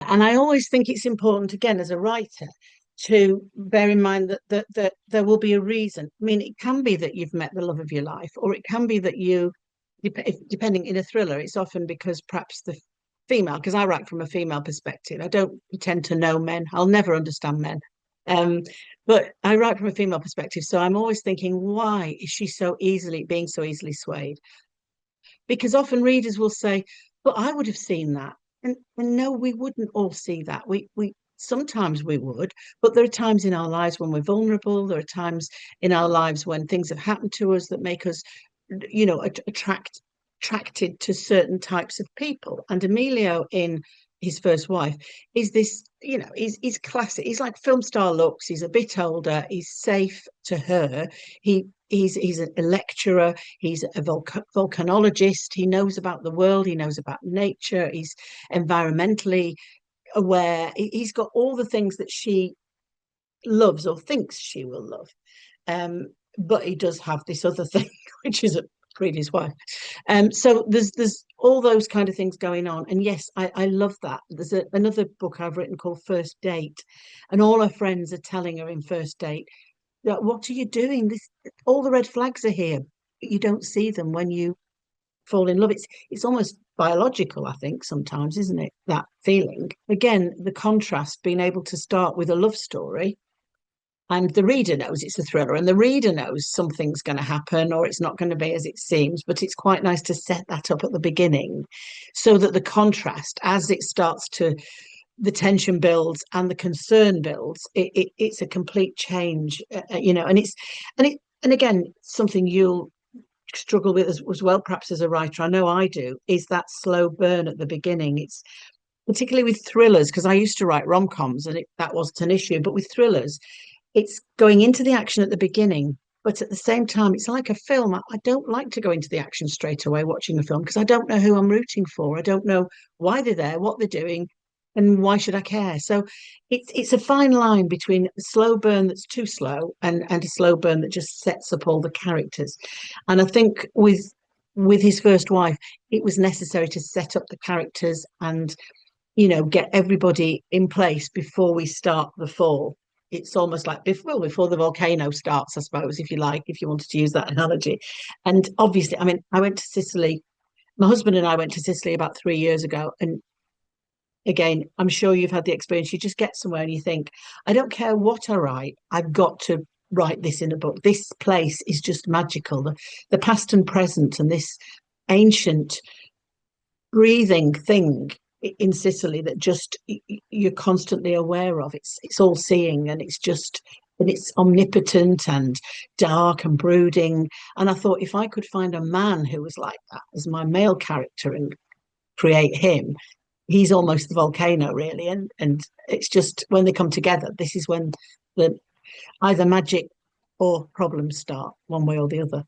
And I always think it's important, again, as a writer, to bear in mind that there will be a reason. I mean, it can be that you've met the love of your life, or it can be that depending in a thriller, it's often because perhaps the female, because I write from a female perspective. I don't pretend to know men. I'll never understand men. Um, but I write from a female perspective, so I'm always thinking, why is she being so easily swayed? Because often readers will say, "But I would have seen that," and no, we wouldn't all see that. We sometimes we would, but there are times in our lives when we're vulnerable. There are times in our lives when things have happened to us that make us, attracted to certain types of people. And Emilio in His First Wife is this, he's classic. He's like film star looks. He's a bit older. He's safe to her. He's a lecturer. He's a volcanologist. He knows about the world. He knows about nature. He's environmentally aware. He's got all the things that she loves or thinks she will love. Um, but he does have this other thing, which is a previous wife. So there's all those kind of things going on. And yes, I love that. There's another book I've written called First Date, and all her friends are telling her in First Date, that, what are you doing? All the red flags are here. You don't see them when you fall in love. It's almost biological, I think, sometimes, isn't it? That feeling. Again, the contrast, being able to start with a love story, and the reader knows it's a thriller, and the reader knows something's going to happen or it's not going to be as it seems. But it's quite nice to set that up at the beginning, so that the contrast, as it starts to, the tension builds and the concern builds, it's a complete change, and again, something you'll struggle with as well, perhaps as a writer. I know I do, is that slow burn at the beginning. It's particularly with thrillers, because I used to write rom-coms and that wasn't an issue, but with thrillers, it's going into the action at the beginning, but at the same time, it's like a film. I don't like to go into the action straight away watching a film, because I don't know who I'm rooting for. I don't know why they're there, what they're doing, and why should I care? So it's a fine line between a slow burn that's too slow, and a slow burn that just sets up all the characters. And I think with His First Wife, it was necessary to set up the characters and, get everybody in place before we start the fall. It's almost like before the volcano starts, I suppose, if you like, if you wanted to use that analogy. And obviously, I mean, I went to Sicily. My husband and I went to Sicily about 3 years ago, and again, I'm sure you've had the experience. You just get somewhere and you think, I don't care what I write, I've got to write this in a book. This place is just magical. The past and present, and this ancient breathing thing in Sicily that just you're constantly aware of. It's all seeing, and it's omnipotent and dark and brooding. And I thought, if I could find a man who was like that as my male character and create him, he's almost the volcano, really. And it's just when they come together, this is when the either magic or problems start, one way or the other.